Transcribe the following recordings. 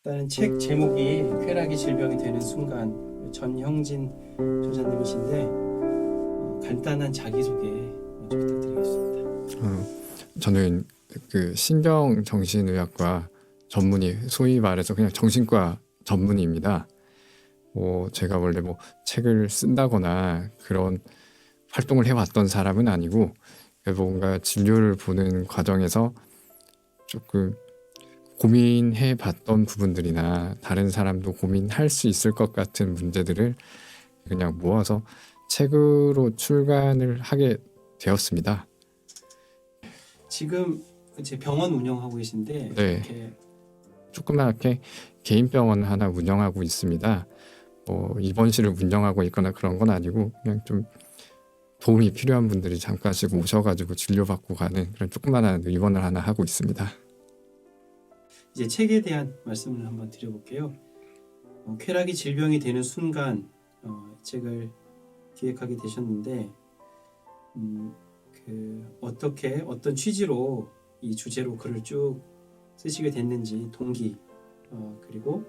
일단 책 제목이 쾌락이 질병이 되는 순간, 전형진 저자님이신데 간단한 자기소개 먼저 부탁드리겠습니다. 저는 그 신경정신의학과 전문의, 소위 말해서 그냥 정신과 전문의입니다. 제가 원래 책을 쓴다거나 그런 활동을 해왔던 사람은 아니고, 뭔가 진료를 보는 과정에서 조금 고민해봤던 부분들이나 다른 사람도 고민할 수 있을 것 같은 문제들을 그냥 모아서 책으로 출간을 하게 되었습니다. 지금 이제 병원 운영하고 계신데 네. 이렇게 조그맣게 개인 병원 하나 운영하고 있습니다. 입원실을 운영하고 있거나 그런 건 아니고, 그냥 좀 도움이 필요한 분들이 잠깐씩 오셔가지고 진료받고 가는 그런 조그마한 입원을 하나 하고 있습니다. 이제 책에 대한 말씀을 한번 드려볼게요. 쾌락이 질병이 되는 순간 책을 기획하게 되셨는데 어떻게 어떤 취지로 이 주제로 글을 쭉 쓰시게 됐는지 동기 그리고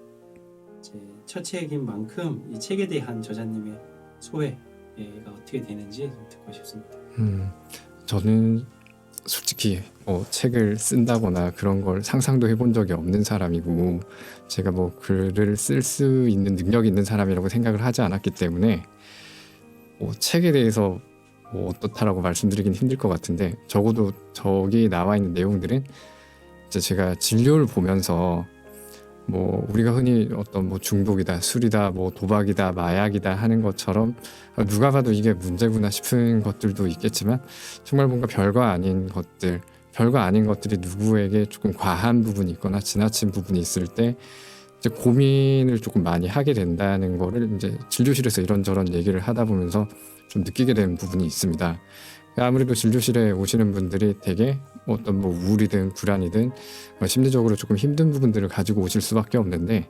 이제 첫 책인 만큼 이 책에 대한 저자님의 소회가 어떻게 되는지 좀 듣고 싶습니다. 저는 솔직히 책을 쓴다거나 그런 걸 상상도 해본 적이 없는 사람이고, 제가 글을 쓸 수 있는 능력이 있는 사람이라고 생각을 하지 않았기 때문에 책에 대해서 어떻다라고 말씀드리긴 힘들 것 같은데, 적어도 저기 나와 있는 내용들은 이제 제가 진료를 보면서 우리가 흔히 어떤 중독이다, 술이다, 도박이다, 마약이다 하는 것처럼 누가 봐도 이게 문제구나 싶은 것들도 있겠지만, 정말 뭔가 별거 아닌 것들이 누구에게 조금 과한 부분이 있거나 지나친 부분이 있을 때 이제 고민을 조금 많이 하게 된다는 거를 이제 진료실에서 이런저런 얘기를 하다 보면서 좀 느끼게 된 부분이 있습니다. 아무래도 진료실에 오시는 분들이 되게 어떤 우울이든 불안이든 심리적으로 조금 힘든 부분들을 가지고 오실 수밖에 없는데,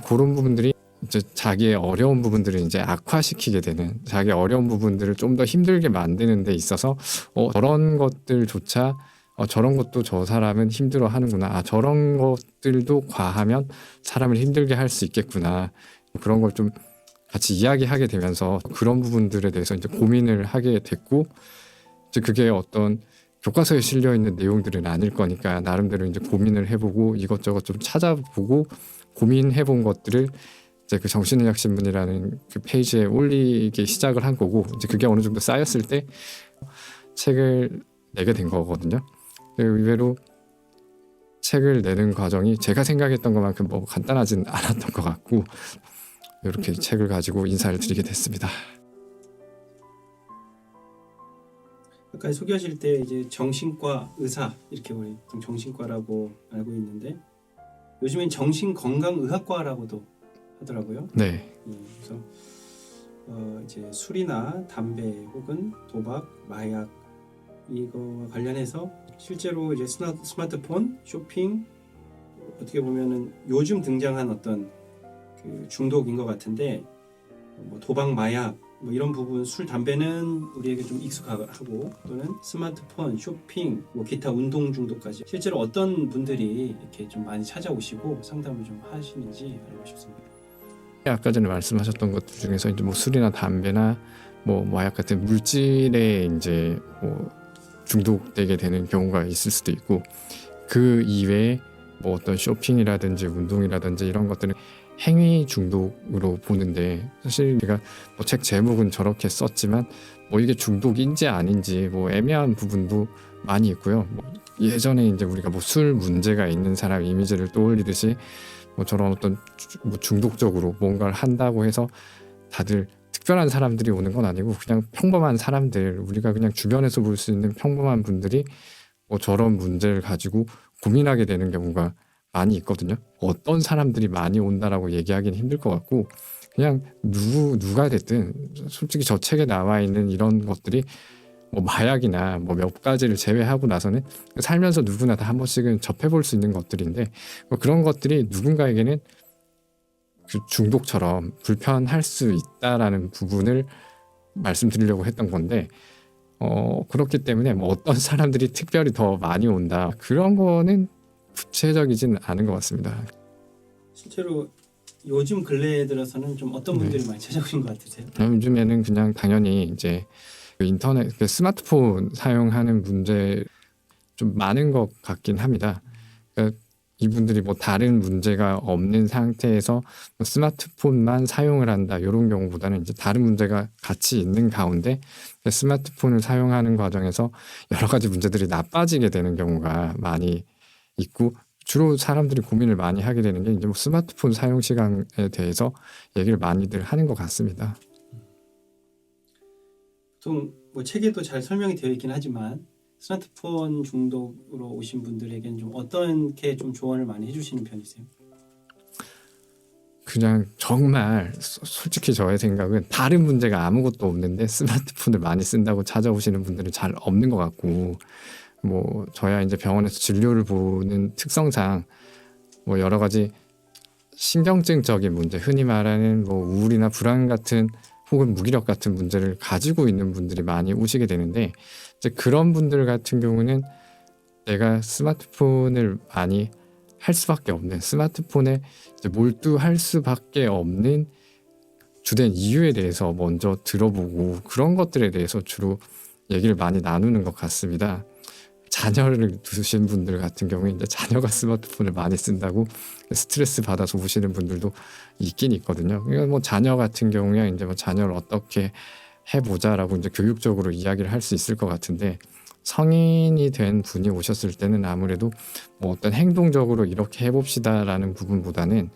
그런 부분들이 이제 자기의 어려운 부분들을 이제 악화시키게 되는, 자기의 어려운 부분들을 좀 더 힘들게 만드는 데 있어서 저런 것들조차 저런 것도 저 사람은 힘들어 하는구나, 저런 것들도 과하면 사람을 힘들게 할 수 있겠구나, 그런 걸 좀 같이 이야기하게 되면서 그런 부분들에 대해서 이제 고민을 하게 됐고, 이제 그게 어떤 교과서에 실려 있는 내용들은 아닐 거니까 나름대로 이제 고민을 해보고 이것저것 좀 찾아보고 고민해본 것들을 이제 그 정신의학 신문이라는 그 페이지에 올리기 시작을 한 거고, 이제 그게 어느 정도 쌓였을 때 책을 내게 된 거거든요. 의외로 책을 내는 과정이 제가 생각했던 것만큼 간단하진 않았던 것 같고, 이렇게 책을 가지고 인사를 드리게 됐습니다. 아까 소개하실 때 이제 정신과 의사, 이렇게 우리 정신과라고 알고 있는데 요즘엔 정신건강의학과라고도 하더라고요. 네. 그래서 이제 술이나 담배 혹은 도박, 마약 이거와 관련해서 실제로 이제 스마트폰, 쇼핑, 어떻게 보면은 요즘 등장한 어떤 그 중독인 것 같은데, 도박, 마약 이런 부분, 술, 담배는 우리에게 좀 익숙하고, 또는 스마트폰, 쇼핑, 기타 운동 중독까지 실제로 어떤 분들이 이렇게 좀 많이 찾아오시고 상담을 좀 하시는지 알고 싶습니다. 아까 전에 말씀하셨던 것들 중에서 이제 술이나 담배나 마약 같은 물질에 이제 중독되게 되는 경우가 있을 수도 있고, 그 이외에 어떤 쇼핑이라든지 운동이라든지 이런 것들은 행위 중독으로 보는데, 사실 제가 책 제목은 저렇게 썼지만 이게 중독인지 아닌지 애매한 부분도 많이 있고요. 예전에 이제 우리가 술 문제가 있는 사람 이미지를 떠올리듯이 저런 어떤 중독적으로 뭔가를 한다고 해서 다들 특별한 사람들이 오는 건 아니고, 그냥 평범한 사람들, 우리가 그냥 주변에서 볼 수 있는 평범한 분들이 저런 문제를 가지고 고민하게 되는 경우가 많이 있거든요. 어떤 사람들이 많이 온다라고 얘기하기는 힘들 것 같고, 그냥 누가 됐든 솔직히 저 책에 나와 있는 이런 것들이 마약이나 몇 가지를 제외하고 나서는 살면서 누구나 다 한 번씩은 접해볼 수 있는 것들인데, 그런 것들이 누군가에게는 그 중독처럼 불편할 수 있다라는 부분을 말씀드리려고 했던 건데, 그렇기 때문에 어떤 사람들이 특별히 더 많이 온다, 그런 거는 구체적이진 않은 것 같습니다. 실제로 요즘 근래에 들어서는 좀 어떤 네. 분들이 많이 찾아오신 것 같으세요? 요즘에는 그냥 당연히 이제 그 인터넷, 그 스마트폰 사용하는 문제 좀 많은 것 같긴 합니다. 그러니까 이분들이 뭐 다른 문제가 없는 상태에서 뭐 스마트폰만 사용을 한다 이런 경우보다는 이제 다른 문제가 같이 있는 가운데 스마트폰을 사용하는 과정에서 여러 가지 문제들이 나빠지게 되는 경우가 많이 있고, 주로 사람들이 고민을 많이 하게 되는 게 이제 뭐 스마트폰 사용 시간에 대해서 얘기를 많이들 하는 것 같습니다. 보통 뭐 책에도 잘 설명이 되어 있긴 하지만 스마트폰 중독으로 오신 분들에게는 좀 어떻게 좀 조언을 많이 해주시는 편이세요? 그냥 정말 솔직히 저의 생각은 다른 문제가 아무것도 없는데 스마트폰을 많이 쓴다고 찾아오시는 분들은 잘 없는 것 같고, 뭐 저야 이제 병원에서 진료를 보는 특성상 뭐 여러 가지 신경증적인 문제, 흔히 말하는 뭐 우울이나 불안 같은 혹은 무기력 같은 문제를 가지고 있는 분들이 많이 오시게 되는데, 이제 그런 분들 같은 경우는 내가 스마트폰을 많이 할 수밖에 없는, 스마트폰에 이제 몰두할 수밖에 없는 주된 이유에 대해서 먼저 들어보고 그런 것들에 대해서 주로 얘기를 많이 나누는 것 같습니다. 자녀를 두신 분들 같은 경우에 이제 자녀가 스마트폰을 많이 쓴다고 스트레스 받아서 오시는 분들도 있긴 있거든요. 그러니까 뭐 자녀 같은 경우에 이제 뭐 자녀를 어떻게 해보자라고 이제 교육적으로 이야기를 할 수 있을 것 같은데, 성인이 된 분이 오셨을 때는 아무래도 뭐 어떤 행동적으로 이렇게 해봅시다라는 부분보다는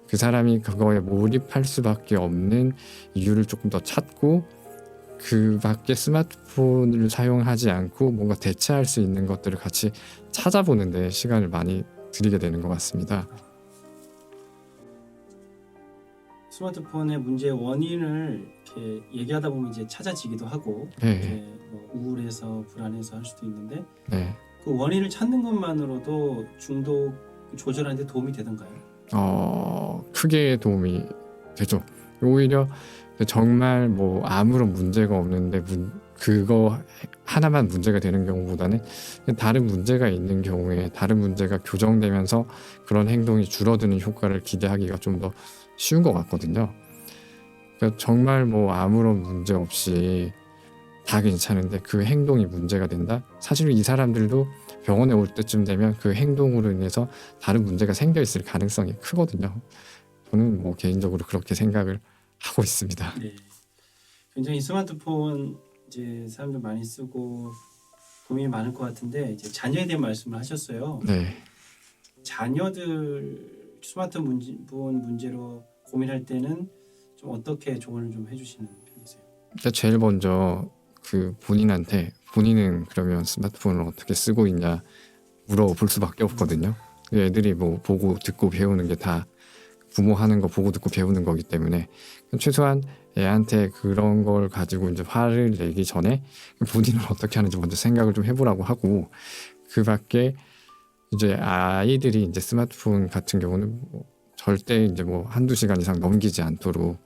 그 사람이 그거에 몰입할 수밖에 없는 이유를 조금 더 찾고, 그 밖에 스마트폰을 사용하지 않고 뭔가 대체할 수 있는 것들을 같이 찾아보는 데 시간을 많이 들이게 되는 것 같습니다. 스마트폰의 문제의 원인을 이렇게 얘기하다 보면 이제 찾아지기도 하고 네, 이제 뭐 우울해서 불안해서 할 수도 있는데 네. 그 원인을 찾는 것만으로도 중독 조절하는 데 도움이 되던가요? 크게 도움이 되죠. 오히려 정말 뭐 아무런 문제가 없는데 그거 하나만 문제가 되는 경우보다는 다른 문제가 있는 경우에 다른 문제가 교정되면서 그런 행동이 줄어드는 효과를 기대하기가 좀 더 쉬운 것 같거든요. 그러니까 정말 뭐 아무런 문제 없이 다 괜찮은데 그 행동이 문제가 된다? 사실 이 사람들도 병원에 올 때쯤 되면 그 행동으로 인해서 다른 문제가 생겨 있을 가능성이 크거든요. 저는 뭐 개인적으로 그렇게 생각을 하고 있습니다. 네. 굉장히 스마트폰 이제 사람들 많이 쓰고 고민이 많을 것 같은데 이제 자녀에 대한 말씀을 하셨어요. 네. 자녀들 스마트폰 문제로 고민할 때는 좀 어떻게 조언을 좀 해주시는 편이세요? 일단 제일 먼저 그 본인은 그러면 스마트폰을 어떻게 쓰고 있냐 물어볼 수밖에 없거든요. 애들이 뭐 보고 듣고 배우는 게 다 부모 하는 거 보고 듣고 배우는 거기 때문에 최소한 애한테 그런 걸 가지고 이제 화를 내기 전에 본인은 어떻게 하는지 먼저 생각을 좀 해보라고 하고, 그 밖에 이제 아이들이 이제 스마트폰 같은 경우는 뭐 절대 이제 뭐 한두 시간 이상 넘기지 않도록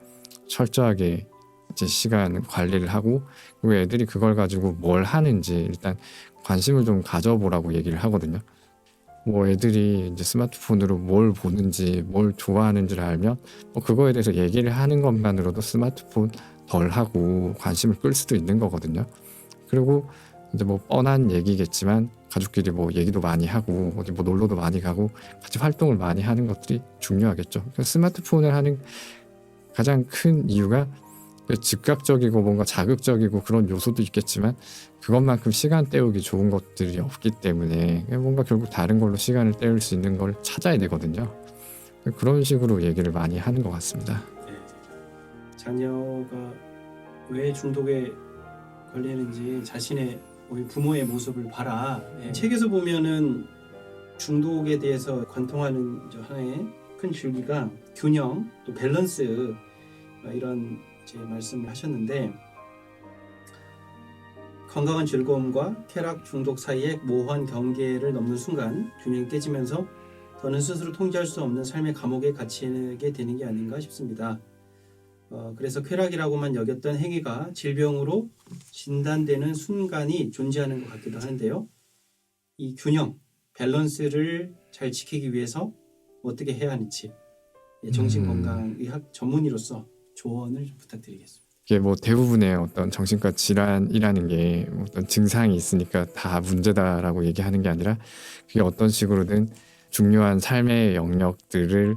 철저하게 이제 시간 관리를 하고, 그리고 애들이 그걸 가지고 뭘 하는지 일단 관심을 좀 가져보라고 얘기를 하거든요. 뭐 애들이 이제 스마트폰으로 뭘 보는지 뭘 좋아하는지를 알면 뭐 그거에 대해서 얘기를 하는 것만으로도 스마트폰 덜 하고 관심을 끌 수도 있는 거거든요. 그리고 이제 뭐 뻔한 얘기겠지만 가족끼리 뭐 얘기도 많이 하고 어디 뭐 놀러도 많이 가고 같이 활동을 많이 하는 것들이 중요하겠죠. 그러니까 스마트폰을 하는 가장 큰 이유가 즉각적이고 뭔가 자극적이고 그런 요소도 있겠지만 그것만큼 시간 때우기 좋은 것들이 없기 때문에 뭔가 결국 다른 걸로 시간을 때울 수 있는 걸 찾아야 되거든요. 그런 식으로 얘기를 많이 하는 것 같습니다. 네. 자녀가 왜 중독에 걸리는지 자신의 우리 부모의 모습을 봐라. 네. 책에서 보면은 중독에 대해서 관통하는 하나의 큰 줄기가 균형, 또 밸런스 이런 이제 말씀을 하셨는데, 건강한 즐거움과 쾌락 중독 사이의 모호한 경계를 넘는 순간 균형이 깨지면서 더는 스스로 통제할 수 없는 삶의 감옥에 갇히게 되는 게 아닌가 싶습니다. 그래서 쾌락이라고만 여겼던 행위가 질병으로 진단되는 순간이 존재하는 것 같기도 하는데요. 이 균형, 밸런스를 잘 지키기 위해서 어떻게 해야 하는지 정신건강의학 전문의로서 조언을 좀 부탁드리겠습니다. 이게 뭐 대부분의 어떤 정신과 질환이라는 게 어떤 증상이 있으니까 다 문제다라고 얘기하는 게 아니라 그게 어떤 식으로든 중요한 삶의 영역들을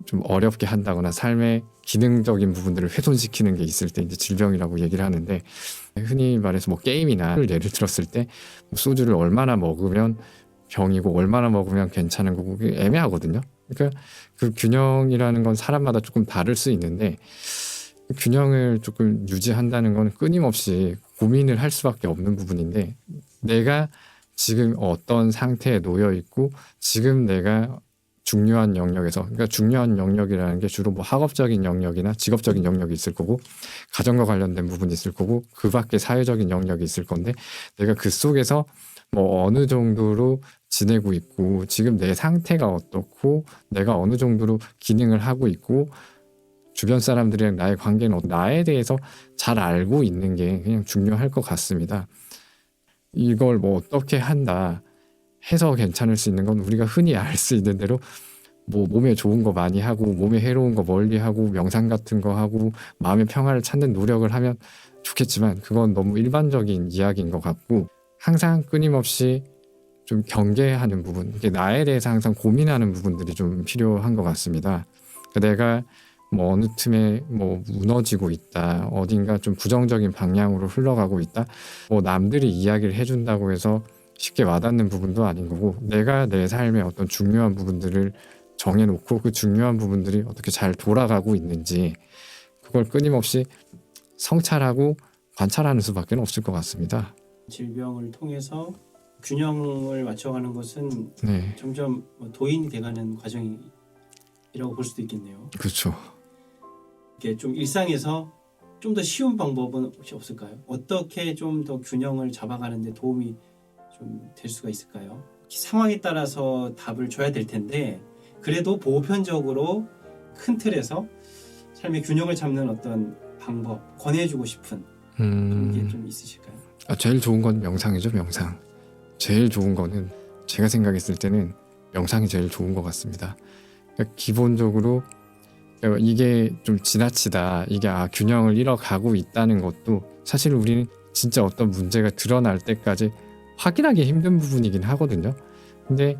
좀 어렵게 한다거나 삶의 기능적인 부분들을 훼손시키는 게 있을 때 이제 질병이라고 얘기를 하는데, 흔히 말해서 뭐 게임이나 예를 들었을 때 소주를 얼마나 먹으면 병이고 얼마나 먹으면 괜찮은 거고 그게 애매하거든요. 그러니까 그 균형이라는 건 사람마다 조금 다를 수 있는데, 그 균형을 조금 유지한다는 건 끊임없이 고민을 할 수밖에 없는 부분인데, 내가 지금 어떤 상태에 놓여 있고 지금 내가 중요한 영역에서, 그러니까 중요한 영역이라는 게 주로 뭐 학업적인 영역이나 직업적인 영역이 있을 거고 가정과 관련된 부분이 있을 거고 그 밖에 사회적인 영역이 있을 건데, 내가 그 속에서 뭐 어느 정도로 지내고 있고 지금 내 상태가 어떻고 내가 어느 정도로 기능을 하고 있고 주변 사람들이랑 나의 관계는 나에 대해서 잘 알고 있는 게 그냥 중요할 것 같습니다. 이걸 뭐 어떻게 한다 해서 괜찮을 수 있는 건 우리가 흔히 알 수 있는 대로 뭐 몸에 좋은 거 많이 하고 몸에 해로운 거 멀리 하고 명상 같은 거 하고 마음의 평화를 찾는 노력을 하면 좋겠지만, 그건 너무 일반적인 이야기인 것 같고, 항상 끊임없이 좀 경계하는 부분, 이게 나에 대해서 항상 고민하는 부분들이 좀 필요한 것 같습니다. 내가 뭐 어느 틈에 뭐 무너지고 있다, 어딘가 좀 부정적인 방향으로 흘러가고 있다, 뭐 남들이 이야기를 해준다고 해서 쉽게 와닿는 부분도 아닌 거고, 내가 내 삶의 어떤 중요한 부분들을 정해놓고 그 중요한 부분들이 어떻게 잘 돌아가고 있는지 그걸 끊임없이 성찰하고 관찰하는 수밖에 없을 것 같습니다. 질병을 통해서 균형을 맞춰가는 것은 네, 점점 도인이 돼가는 과정이라고 볼 수도 있겠네요. 그렇죠. 이게 좀 일상에서 좀 더 쉬운 방법은 혹시 없을까요? 어떻게 좀 더 균형을 잡아가는데 도움이 좀 될 수가 있을까요? 상황에 따라서 답을 줘야 될 텐데, 그래도 보편적으로 큰 틀에서 삶의 균형을 잡는 어떤 방법 권해주고 싶은 그런 게 좀 있으실까요? 제일 좋은 건 명상이죠. 명상. 제일 좋은 거는 제가 생각했을 때는 명상이 제일 좋은 것 같습니다. 그러니까 기본적으로 이게 좀 지나치다, 이게 균형을 잃어가고 있다는 것도 사실 우리는 진짜 어떤 문제가 드러날 때까지 확인하기 힘든 부분이긴 하거든요. 근데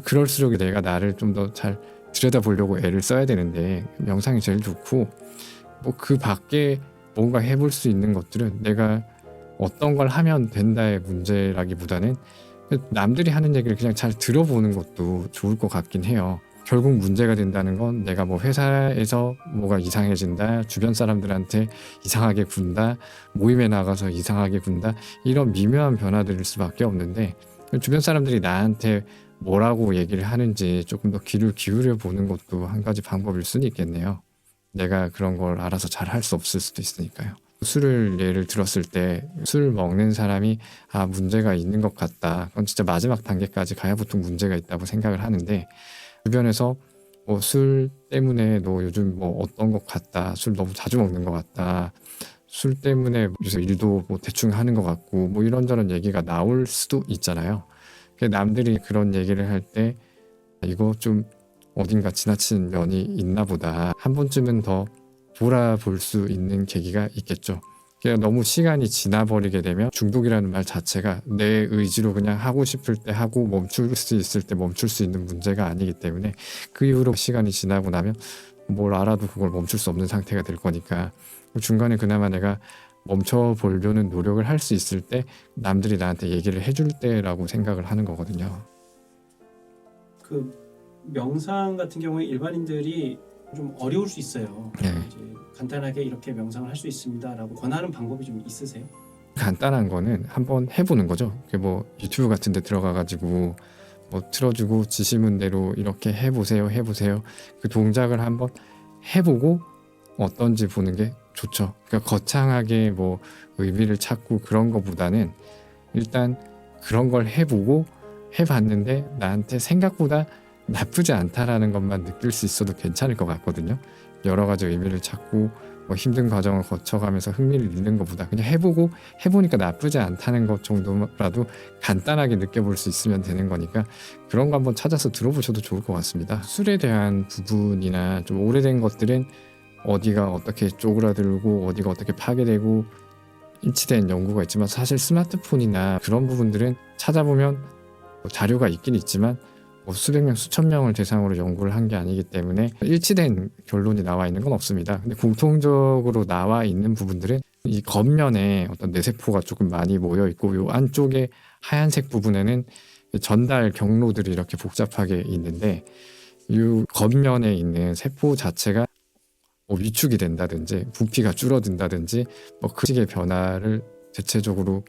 그럴수록 내가 나를 좀 더 잘 들여다보려고 애를 써야 되는데, 명상이 제일 좋고, 뭐 그 밖에 뭔가 해볼 수 있는 것들은 내가 어떤 걸 하면 된다의 문제라기보다는 남들이 하는 얘기를 그냥 잘 들어보는 것도 좋을 것 같긴 해요. 결국 문제가 된다는 건 내가 뭐 회사에서 뭐가 이상해진다, 주변 사람들한테 이상하게 군다, 모임에 나가서 이상하게 군다, 이런 미묘한 변화들일 수밖에 없는데, 주변 사람들이 나한테 뭐라고 얘기를 하는지 조금 더 귀를 기울여 보는 것도 한 가지 방법일 수는 있겠네요. 내가 그런 걸 알아서 잘 할 수 없을 수도 있으니까요. 술을 예를 들었을 때 술 먹는 사람이 문제가 있는 것 같다, 그건 진짜 마지막 단계까지 가야 보통 문제가 있다고 생각을 하는데, 주변에서 뭐 술 때문에 너 요즘 뭐 어떤 것 같다, 술 너무 자주 먹는 것 같다, 술 때문에 요새 일도 뭐 대충 하는 것 같고, 뭐 이런저런 얘기가 나올 수도 있잖아요. 남들이 그런 얘기를 할 때 이거 좀 어딘가 지나친 면이 있나 보다, 한 번쯤은 더 돌아볼 수 있는 계기가 있겠죠. 너무 시간이 지나버리게 되면 중독이라는 말 자체가 내 의지로 그냥 하고 싶을 때 하고 멈출 수 있을 때 멈출 수 있는 문제가 아니기 때문에, 그 이후로 시간이 지나고 나면 뭘 알아도 그걸 멈출 수 없는 상태가 될 거니까, 중간에 그나마 내가 멈춰보려는 노력을 할 수 있을 때 남들이 나한테 얘기를 해줄 때라고 생각을 하는 거거든요. 그 명상 같은 경우에 일반인들이 좀 어려울 수 있어요. 네. 이제 간단하게 이렇게 명상을 할 수 있습니다라고 권하는 방법이 좀 있으세요? 간단한 거는 한번 해보는 거죠. 뭐 유튜브 같은 데 들어가가지고 뭐 틀어주고 지시문대로 이렇게 해보세요. 그 동작을 한번 해보고 어떤지 보는 게 좋죠. 그러니까 거창하게 뭐 의미를 찾고 그런 거보다는 일단 그런 걸 해보고 해봤는데 나한테 생각보다 나쁘지 않다라는 것만 느낄 수 있어도 괜찮을 것 같거든요. 여러 가지 의미를 찾고 뭐 힘든 과정을 거쳐가면서 흥미를 잃는 것보다 그냥 해보니까 나쁘지 않다는 것 정도라도 간단하게 느껴볼 수 있으면 되는 거니까 그런 거 한번 찾아서 들어보셔도 좋을 것 같습니다. 술에 대한 부분이나 좀 오래된 것들은 어디가 어떻게 쪼그라들고 어디가 어떻게 파괴되고 일치된 연구가 있지만 사실 스마트폰이나 그런 부분들은 찾아보면 뭐 자료가 있긴 있지만 뭐 수백 명, 수천 명을 대상으로 연구를 한 게 아니기 때문에 일치된 결론이 나와 있는 건 없습니다. 근데 공통적으로 나와 있는 부분들은 이 겉면에 어떤 뇌세포가 조금 많이 모여 있고 요 안쪽에 하얀색 부분에는 전달 경로들이 이렇게 복잡하게 있는데 이 겉면에 있는 세포 자체가 뭐 위축이 된다든지 부피가 줄어든다든지 뭐 그 식의 변화를 대체적으로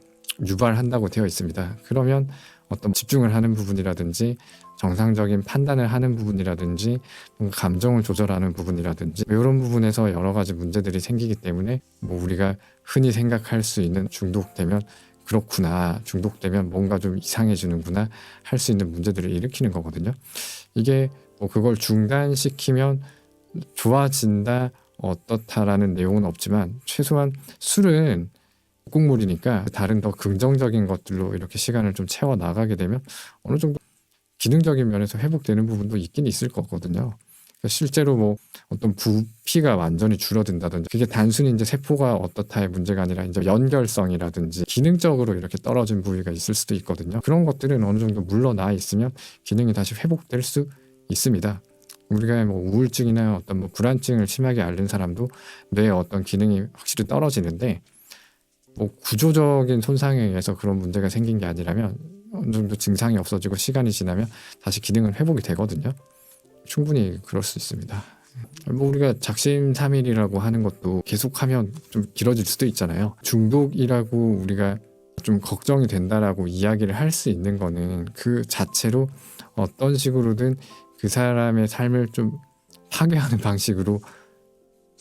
유발한다고 되어 있습니다. 그러면 어떤 집중을 하는 부분이라든지 정상적인 판단을 하는 부분이라든지 뭔가 감정을 조절하는 부분이라든지 이런 부분에서 여러 가지 문제들이 생기기 때문에 뭐 우리가 흔히 생각할 수 있는 중독되면 그렇구나, 중독되면 뭔가 좀 이상해지는구나 할 수 있는 문제들을 일으키는 거거든요. 이게 뭐 그걸 중단시키면 좋아진다 어떻다라는 내용은 없지만 최소한 술은 국물이니까 다른 더 긍정적인 것들로 이렇게 시간을 좀 채워 나가게 되면 어느 정도 기능적인 면에서 회복되는 부분도 있긴 있을 거거든요. 그러니까 실제로 뭐 어떤 부피가 완전히 줄어든다든지 그게 단순히 이제 세포가 어떻다의 문제가 아니라 이제 연결성이라든지 기능적으로 이렇게 떨어진 부위가 있을 수도 있거든요. 그런 것들은 어느 정도 물러나 있으면 기능이 다시 회복될 수 있습니다. 우리가 뭐 우울증이나 어떤 뭐 불안증을 심하게 앓는 사람도 뇌의 어떤 기능이 확실히 떨어지는데 뭐 구조적인 손상에 의해서 그런 문제가 생긴 게 아니라면 어느 정도 증상이 없어지고 시간이 지나면 다시 기능은 회복이 되거든요. 충분히 그럴 수 있습니다. 뭐 우리가 작심삼일이라고 하는 것도 계속하면 좀 길어질 수도 있잖아요. 중독이라고 우리가 좀 걱정이 된다라고 이야기를 할 수 있는 거는 그 자체로 어떤 식으로든 그 사람의 삶을 좀 파괴하는 방식으로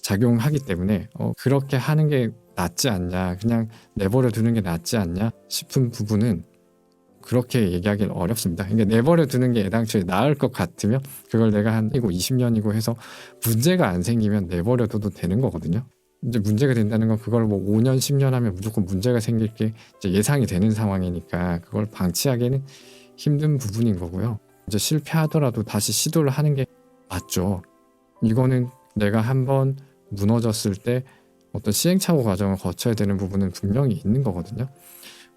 작용하기 때문에 그렇게 하는 게 낫지 않냐, 그냥 내버려 두는 게 낫지 않냐 싶은 부분은 그렇게 얘기하기는 어렵습니다. 그러니까 내버려 두는 게 애당초에 나을 것 같으면 그걸 내가 한 20년이고 해서 문제가 안 생기면 내버려 둬도 되는 거거든요. 이제 문제가 된다는 건 그걸 뭐 5년, 10년 하면 무조건 문제가 생길 게 이제 예상이 되는 상황이니까 그걸 방치하기는 힘든 부분인 거고요. 이제 실패하더라도 다시 시도를 하는 게 맞죠. 이거는 내가 한번 무너졌을 때 어떤 시행착오 과정을 거쳐야 되는 부분은 분명히 있는 거거든요.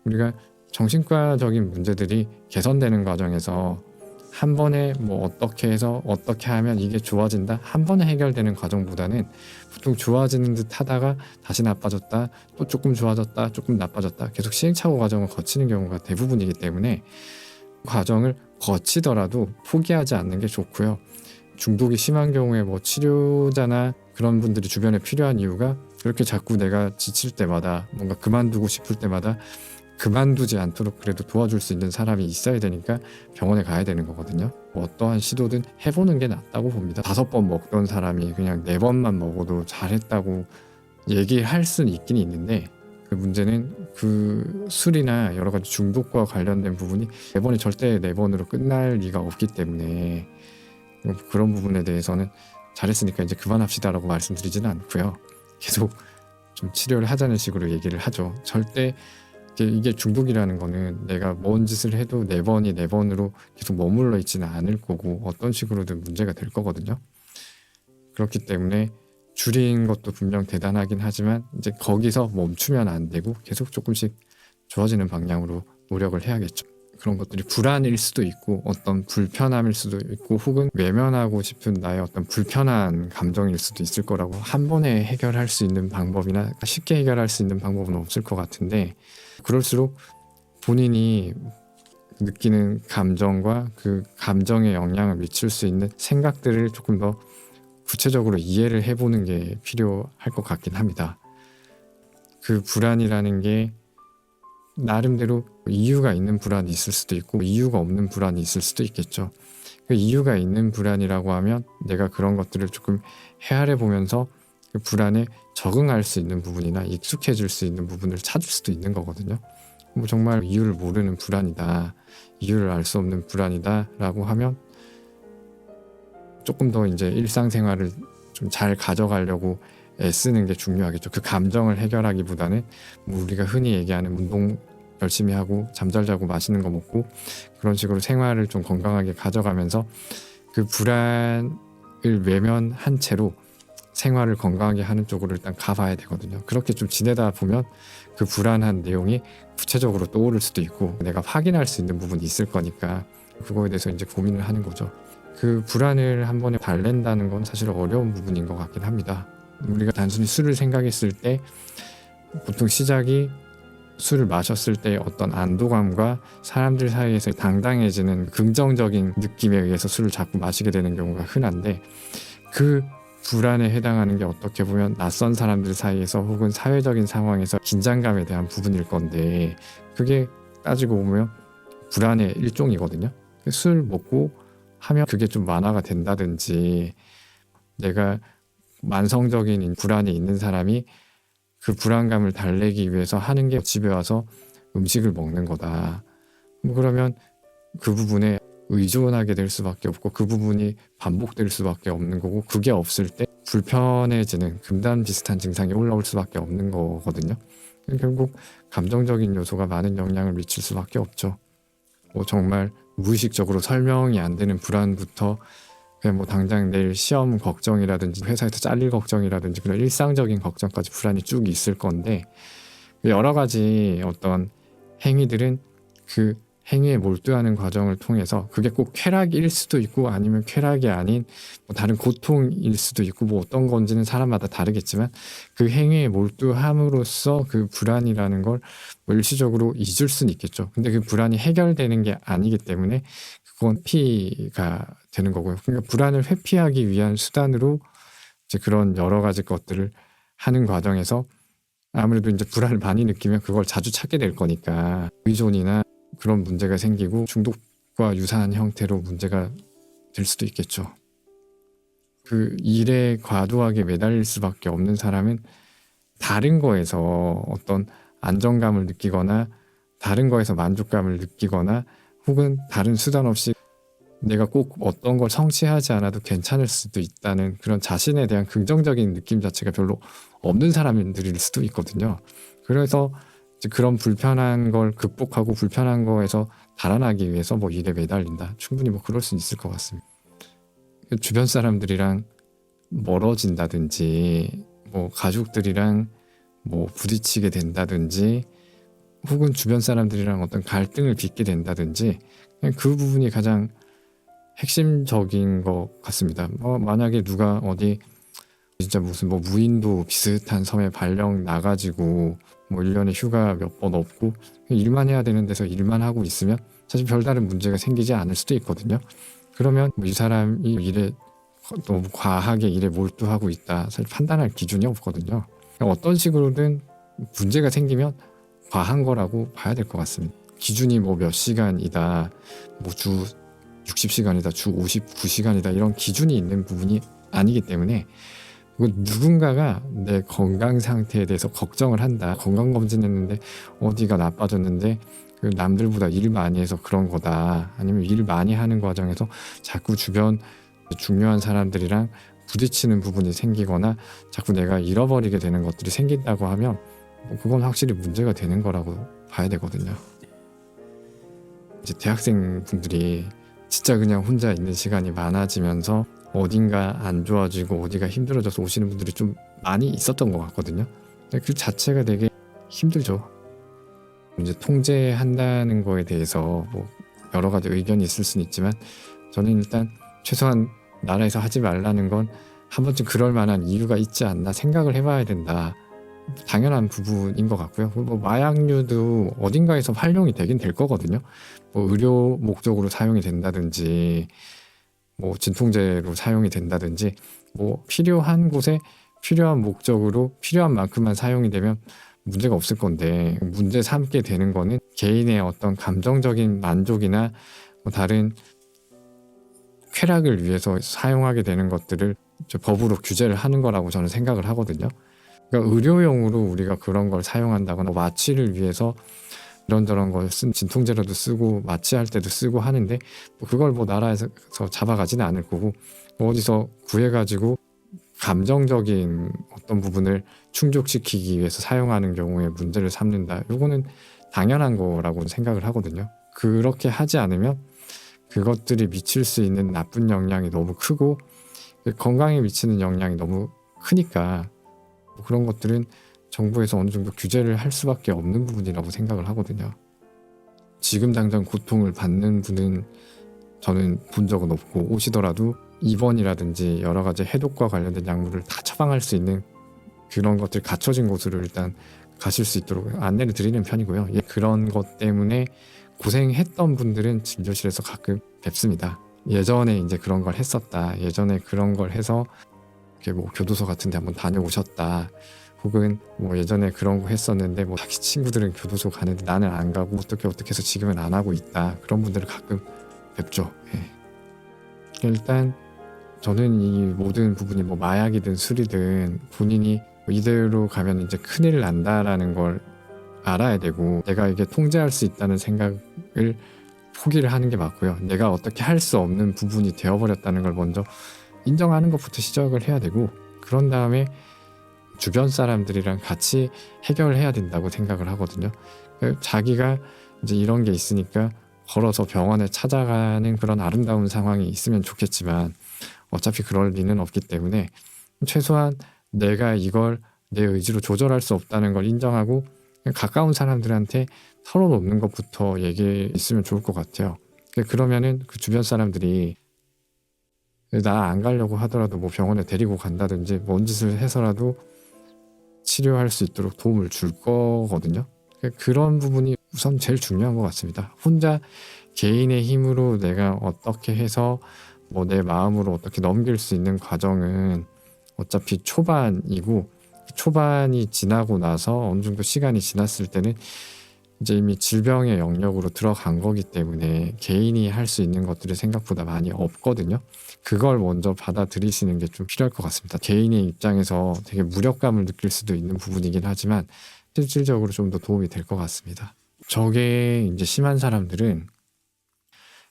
우리가 정신과적인 문제들이 개선되는 과정에서 한 번에 뭐 어떻게 해서 어떻게 하면 이게 좋아진다 한 번에 해결되는 과정보다는 보통 좋아지는 듯 하다가 다시 나빠졌다 또 조금 좋아졌다 조금 나빠졌다 계속 시행착오 과정을 거치는 경우가 대부분이기 때문에 과정을 거치더라도 포기하지 않는 게 좋고요. 중독이 심한 경우에 뭐 치료자나 그런 분들이 주변에 필요한 이유가 그렇게 자꾸 내가 지칠 때마다 뭔가 그만두고 싶을 때마다 그만두지 않도록 그래도 도와줄 수 있는 사람이 있어야 되니까 병원에 가야 되는 거거든요. 뭐 어떠한 시도든 해보는 게 낫다고 봅니다. 5번 먹던 사람이 그냥 4번만 먹어도 잘했다고 얘기할 수는 있긴 있는데 그 문제는 그 술이나 여러 가지 중독과 관련된 부분이 4번이 절대 4번으로 끝날 리가 없기 때문에 그런 부분에 대해서는 잘했으니까 이제 그만합시다라고 말씀드리지는 않고요. 계속 좀 치료를 하자는 식으로 얘기를 하죠. 절대 이게 중독이라는 거는 내가 뭔 짓을 해도 4번이 4번으로 계속 머물러 있지는 않을 거고 어떤 식으로든 문제가 될 거거든요. 그렇기 때문에 줄인 것도 분명 대단하긴 하지만 이제 거기서 멈추면 안 되고 계속 조금씩 좋아지는 방향으로 노력을 해야겠죠. 그런 것들이 불안일 수도 있고 어떤 불편함일 수도 있고 혹은 외면하고 싶은 나의 어떤 불편한 감정일 수도 있을 거라고 한 번에 해결할 수 있는 방법이나 쉽게 해결할 수 있는 방법은 없을 것 같은데 그럴수록 본인이 느끼는 감정과 그 감정에 영향을 미칠 수 있는 생각들을 조금 더 구체적으로 이해를 해보는 게 필요할 것 같긴 합니다. 그 불안이라는 게 나름대로 이유가 있는 불안이 있을 수도 있고 이유가 없는 불안이 있을 수도 있겠죠. 그 이유가 있는 불안이라고 하면 내가 그런 것들을 조금 헤아려 보면서 그 불안에 적응할 수 있는 부분이나 익숙해질 수 있는 부분을 찾을 수도 있는 거거든요. 뭐 정말 이유를 모르는 불안이다, 이유를 알 수 없는 불안이다 라고 하면 조금 더 이제 일상생활을 좀 잘 가져가려고 애쓰는 게 중요하겠죠. 그 감정을 해결하기보다는 뭐 우리가 흔히 얘기하는 운동 열심히 하고 잠 잘 자고 맛있는 거 먹고 그런 식으로 생활을 좀 건강하게 가져가면서 그 불안을 외면한 채로 생활을 건강하게 하는 쪽으로 일단 가봐야 되거든요. 그렇게 좀 지내다 보면 그 불안한 내용이 구체적으로 떠오를 수도 있고 내가 확인할 수 있는 부분이 있을 거니까 그거에 대해서 이제 고민을 하는 거죠. 그 불안을 한 번에 달랜다는 건 사실 어려운 부분인 것 같긴 합니다. 우리가 단순히 술을 생각했을 때 보통 시작이 술을 마셨을 때 어떤 안도감과 사람들 사이에서 당당해지는 긍정적인 느낌에 의해서 술을 자꾸 마시게 되는 경우가 흔한데 그 불안에 해당하는 게 어떻게 보면 낯선 사람들 사이에서 혹은 사회적인 상황에서 긴장감에 대한 부분일 건데 그게 따지고 보면 불안의 일종이거든요. 술 먹고 하면 그게 좀 완화가 된다든지 내가 만성적인 불안이 있는 사람이 그 불안감을 달래기 위해서 하는 게 집에 와서 음식을 먹는 거다. 뭐 그러면 그 부분에 의존하게 될 수밖에 없고 그 부분이 반복될 수밖에 없는 거고 그게 없을 때 불편해지는 금단 비슷한 증상이 올라올 수밖에 없는 거거든요. 결국 감정적인 요소가 많은 영향을 미칠 수밖에 없죠. 뭐 정말 무의식적으로 설명이 안 되는 불안부터 그냥 뭐 당장 내일 시험 걱정이라든지 회사에서 잘릴 걱정이라든지 그런 일상적인 걱정까지 불안이 쭉 있을 건데 여러 가지 어떤 행위들은 그 행위에 몰두하는 과정을 통해서 그게 꼭 쾌락일 수도 있고 아니면 쾌락이 아닌 뭐 다른 고통일 수도 있고 뭐 어떤 건지는 사람마다 다르겠지만 그 행위에 몰두함으로써 그 불안이라는 걸 뭐 일시적으로 잊을 수는 있겠죠. 근데 그 불안이 해결되는 게 아니기 때문에 그건 회피가 되는 거고요. 그러니까 불안을 회피하기 위한 수단으로 이제 그런 여러 가지 것들을 하는 과정에서 아무래도 이제 불안을 많이 느끼면 그걸 자주 찾게 될 거니까 의존이나 그런 문제가 생기고 중독과 유사한 형태로 문제가 될 수도 있겠죠. 그 일에 과도하게 매달릴 수밖에 없는 사람은 다른 거에서 어떤 안정감을 느끼거나 다른 거에서 만족감을 느끼거나 혹은 다른 수단 없이 내가 꼭 어떤 걸 성취하지 않아도 괜찮을 수도 있다는 그런 자신에 대한 긍정적인 느낌 자체가 별로 없는 사람들일 수도 있거든요. 그래서 이제 그런 불편한 걸 극복하고 불편한 거에서 달아나기 위해서 뭐 일에 매달린다. 충분히 뭐 그럴 수 있을 것 같습니다. 주변 사람들이랑 멀어진다든지 뭐 가족들이랑 뭐 부딪히게 된다든지 혹은 주변 사람들이랑 어떤 갈등을 빚게 된다든지 그냥 그 부분이 가장 핵심적인 것 같습니다. 만약에 누가 어디 진짜 무슨 뭐 무인도 비슷한 섬에 발령 나가지고 뭐 1년에 휴가 몇 번 없고 일만 해야 되는 데서 일만 하고 있으면 사실 별다른 문제가 생기지 않을 수도 있거든요. 그러면 뭐 이 사람이 일에 너무 과하게 일에 몰두하고 있다. 사실 판단할 기준이 없거든요. 어떤 식으로든 문제가 생기면 과한 거라고 봐야 될 것 같습니다. 기준이 뭐 몇 시간이다, 뭐 주 60시간이다, 주 59시간이다 이런 기준이 있는 부분이 아니기 때문에 누군가가 내 건강 상태에 대해서 걱정을 한다. 건강검진했는데 어디가 나빠졌는데 남들보다 일 많이 해서 그런 거다. 아니면 일 많이 하는 과정에서 자꾸 주변 중요한 사람들이랑 부딪히는 부분이 생기거나 자꾸 내가 잃어버리게 되는 것들이 생긴다고 하면 그건 확실히 문제가 되는 거라고 봐야 되거든요. 이제 대학생 분들이 진짜 그냥 혼자 있는 시간이 많아지면서 어딘가 안 좋아지고 어디가 힘들어져서 오시는 분들이 좀 많이 있었던 것 같거든요. 근데 그 자체가 되게 힘들죠. 이제 통제한다는 거에 대해서 뭐 여러 가지 의견이 있을 수는 있지만 저는 일단 최소한 나라에서 하지 말라는 건 한 번쯤 그럴 만한 이유가 있지 않나 생각을 해봐야 된다. 당연한 부분인 것 같고요. 뭐 마약류도 어딘가에서 활용이 되긴 될 거거든요. 뭐 의료 목적으로 사용이 된다든지 뭐 진통제로 사용이 된다든지 뭐 필요한 곳에 필요한 목적으로 필요한 만큼만 사용이 되면 문제가 없을 건데 문제 삼게 되는 거는 개인의 어떤 감정적인 만족이나 뭐 다른 쾌락을 위해서 사용하게 되는 것들을 법으로 규제를 하는 거라고 저는 생각을 하거든요. 그러니까 의료용으로 우리가 그런 걸 사용한다거나 마취를 위해서 이런저런 걸 쓴 진통제로도 쓰고 마취할 때도 쓰고 하는데 그걸 뭐 나라에서 잡아가지는 않을 거고 뭐 어디서 구해가지고 감정적인 어떤 부분을 충족시키기 위해서 사용하는 경우에 문제를 삼는다. 이거는 당연한 거라고 생각을 하거든요. 그렇게 하지 않으면 그것들이 미칠 수 있는 나쁜 영향이 너무 크고 건강에 미치는 영향이 너무 크니까 그런 것들은 정부에서 어느 정도 규제를 할 수밖에 없는 부분이라고 생각을 하거든요. 지금 당장 고통을 받는 분은 저는 본 적은 없고 오시더라도 입원이라든지 여러 가지 해독과 관련된 약물을 다 처방할 수 있는 그런 것들 갖춰진 곳으로 일단 가실 수 있도록 안내를 드리는 편이고요. 예, 그런 것 때문에 고생했던 분들은 진료실에서 가끔 뵙습니다. 예전에 이제 그런 걸 했었다. 예전에 그런 걸 해서 이렇게 뭐 교도소 같은 데 한번 다녀오셨다. 혹은 뭐 예전에 그런 거 했었는데 뭐 자기 친구들은 교도소 가는데 나는 안 가고 어떻게 해서 지금은 안 하고 있다. 그런 분들을 가끔 뵙죠. 예. 일단 저는 이 모든 부분이 뭐 마약이든 술이든 본인이 이대로 가면 이제 큰일 난다라는 걸 알아야 되고 내가 이게 통제할 수 있다는 생각을 포기를 하는 게 맞고요. 내가 어떻게 할 수 없는 부분이 되어버렸다는 걸 먼저 인정하는 것부터 시작을 해야 되고 그런 다음에 주변 사람들이랑 같이 해결해야 된다고 생각을 하거든요. 자기가 이제 이런 게 있으니까 걸어서 병원에 찾아가는 그런 아름다운 상황이 있으면 좋겠지만 어차피 그럴 리는 없기 때문에 최소한 내가 이걸 내 의지로 조절할 수 없다는 걸 인정하고 가까운 사람들한테 털어놓는 것부터 얘기했으면 좋을 것 같아요. 그러면은 그 주변 사람들이 나 안 가려고 하더라도 뭐 병원에 데리고 간다든지 뭔 짓을 해서라도 치료할 수 있도록 도움을 줄 거거든요. 그런 부분이 우선 제일 중요한 것 같습니다. 혼자 개인의 힘으로 내가 어떻게 해서 뭐 내 마음으로 어떻게 넘길 수 있는 과정은 어차피 초반이고 초반이 지나고 나서 어느 정도 시간이 지났을 때는 이제 이미 질병의 영역으로 들어간 거기 때문에 개인이 할 수 있는 것들이 생각보다 많이 없거든요. 그걸 먼저 받아들이시는 게 좀 필요할 것 같습니다. 개인의 입장에서 되게 무력감을 느낄 수도 있는 부분이긴 하지만 실질적으로 좀 더 도움이 될 것 같습니다. 저게 이제 심한 사람들은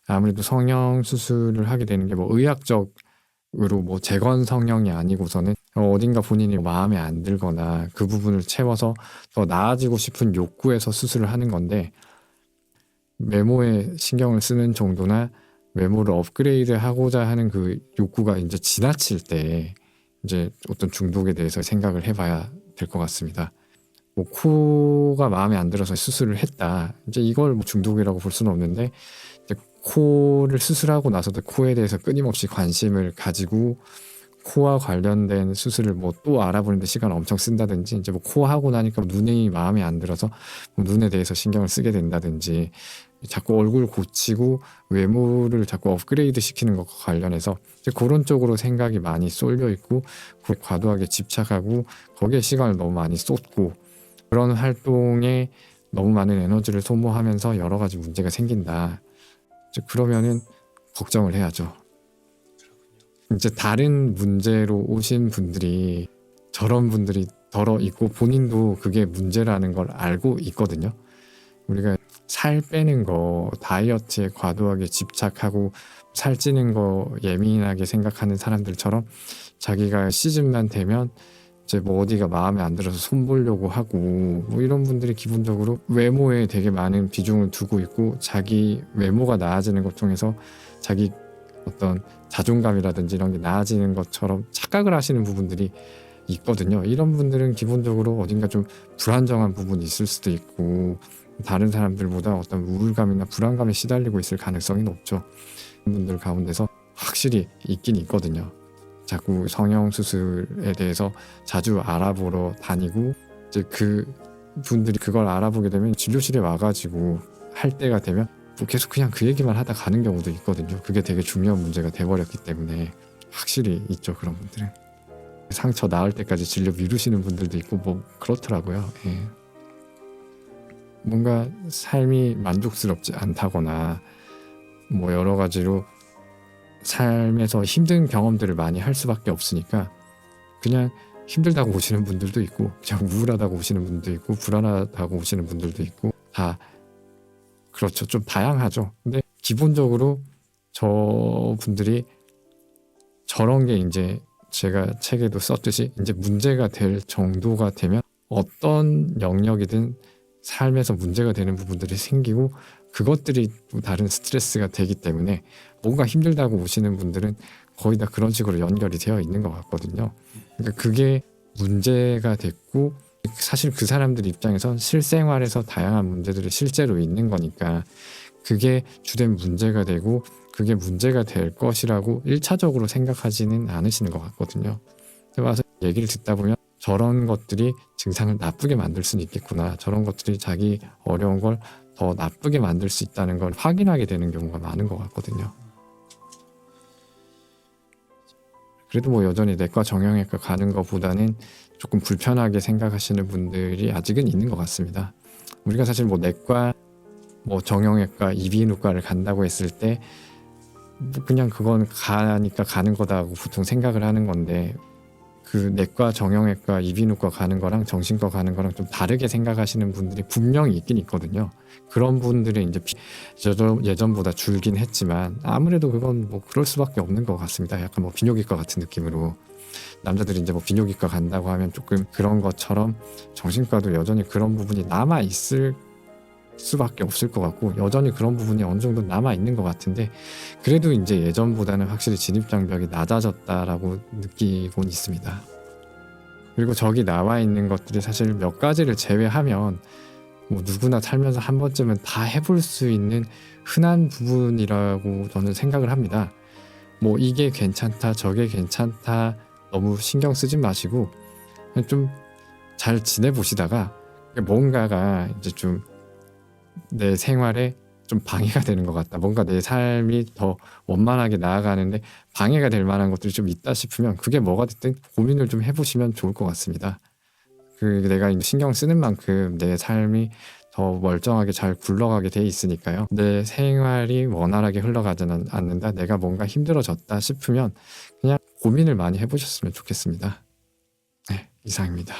아무래도 성형 수술을 하게 되는 게 뭐 의학적으로 뭐 재건 성형이 아니고서는 어딘가 본인이 마음에 안 들거나 그 부분을 채워서 더 나아지고 싶은 욕구에서 수술을 하는 건데 외모에 신경을 쓰는 정도나 외모를 업그레이드 하고자 하는 그 욕구가 이제 지나칠 때 이제 어떤 중독에 대해서 생각을 해봐야 될 것 같습니다. 뭐 코가 마음에 안 들어서 수술을 했다. 이제 이걸 뭐 중독이라고 볼 수는 없는데 이제 코를 수술하고 나서도 코에 대해서 끊임없이 관심을 가지고 코와 관련된 수술을 뭐 또 알아보는데 시간을 엄청 쓴다든지 이제 뭐 코 하고 나니까 눈이 마음에 안 들어서 뭐 눈에 대해서 신경을 쓰게 된다든지 자꾸 얼굴 고치고 외모를 자꾸 업그레이드 시키는 것과 관련해서 이제 그런 쪽으로 생각이 많이 쏠려 있고 과도하게 집착하고 거기에 시간을 너무 많이 쏟고 그런 활동에 너무 많은 에너지를 소모하면서 여러 가지 문제가 생긴다. 이제 그러면은 걱정을 해야죠. 이제 다른 문제로 오신 분들이 저런 분들이 덜어 있고 본인도 그게 문제라는 걸 알고 있거든요. 우리가 살 빼는 거, 다이어트에 과도하게 집착하고 살찌는 거 예민하게 생각하는 사람들처럼 자기가 시즌만 되면 이제 뭐 어디가 마음에 안 들어서 손 보려고 하고 뭐 이런 분들이 기본적으로 외모에 되게 많은 비중을 두고 있고 자기 외모가 나아지는 것 중에서 자기 어떤 자존감이라든지 이런 게 나아지는 것처럼 착각을 하시는 부분들이 있거든요. 이런 분들은 기본적으로 어딘가 좀 불안정한 부분이 있을 수도 있고 다른 사람들보다 어떤 우울감이나 불안감에 시달리고 있을 가능성이 높죠. 그런 분들 가운데서 확실히 있긴 있거든요. 자꾸 성형 수술에 대해서 자주 알아보러 다니고 이제 그 분들이 그걸 알아보게 되면 진료실에 와가지고 할 때가 되면 뭐 계속 그냥 그 얘기만 하다 가는 경우도 있거든요. 그게 되게 중요한 문제가 돼버렸기 때문에 확실히 있죠. 그런 분들은 상처 나을 때까지 진료 미루시는 분들도 있고 뭐 그렇더라고요. 예. 뭔가 삶이 만족스럽지 않다거나 뭐 여러 가지로 삶에서 힘든 경험들을 많이 할 수밖에 없으니까 그냥 힘들다고 오시는 분들도 있고 그냥 우울하다고 오시는 분들도 있고 불안하다고 오시는 분들도 있고 다 그렇죠. 좀 다양하죠. 근데 기본적으로 저분들이 저런 게 이제 제가 책에도 썼듯이 이제 문제가 될 정도가 되면 어떤 영역이든 삶에서 문제가 되는 부분들이 생기고 그것들이 또 다른 스트레스가 되기 때문에 뭔가 힘들다고 오시는 분들은 거의 다 그런 식으로 연결이 되어 있는 것 같거든요. 그러니까 그게 문제가 됐고 사실 그 사람들 입장에선 실생활에서 다양한 문제들이 실제로 있는 거니까 그게 주된 문제가 되고 그게 문제가 될 것이라고 1차적으로 생각하지는 않으시는 것 같거든요. 와서 얘기를 듣다 보면 저런 것들이 증상을 나쁘게 만들 수는 있겠구나. 저런 것들이 자기 어려운 걸 더 나쁘게 만들 수 있다는 걸 확인하게 되는 경우가 많은 것 같거든요. 그래도 뭐 여전히 내과 정형외과 가는 것보다는 조금 불편하게 생각하시는 분들이 아직은 있는 것 같습니다. 우리가 사실 뭐 내과, 뭐 정형외과, 이비인후과를 간다고 했을 때 그냥 그건 가니까 가는 거다고 보통 생각을 하는 건데 그 내과, 정형외과, 이비인후과 가는 거랑 정신과 가는 거랑 좀 다르게 생각하시는 분들이 분명히 있긴 있거든요. 그런 분들이 이제 예전보다 줄긴 했지만 아무래도 그건 뭐 그럴 수밖에 없는 것 같습니다. 약간 뭐 비뇨기과 같은 느낌으로 남자들이 이제 뭐 비뇨기과 간다고 하면 조금 그런 것처럼 정신과도 여전히 그런 부분이 남아 있을 수밖에 없을 것 같고 여전히 그런 부분이 어느 정도 남아 있는 것 같은데 그래도 이제 예전보다는 확실히 진입장벽이 낮아졌다라고 느끼곤 있습니다. 그리고 저기 나와 있는 것들이 사실 몇 가지를 제외하면 뭐 누구나 살면서 한 번쯤은 다 해볼 수 있는 흔한 부분이라고 저는 생각을 합니다. 뭐 이게 괜찮다 저게 괜찮다 너무 신경 쓰지 마시고 좀 잘 지내보시다가 뭔가가 이제 좀 내 생활에 좀 방해가 되는 것 같다. 뭔가 내 삶이 더 원만하게 나아가는데 방해가 될 만한 것들이 좀 있다 싶으면 그게 뭐가 됐든 고민을 좀 해보시면 좋을 것 같습니다. 그 내가 이제 신경 쓰는 만큼 내 삶이 더 멀쩡하게 잘 굴러가게 돼 있으니까요. 내 생활이 원활하게 흘러가지 않는다. 내가 뭔가 힘들어졌다 싶으면 그냥 고민을 많이 해보셨으면 좋겠습니다. 네, 이상입니다.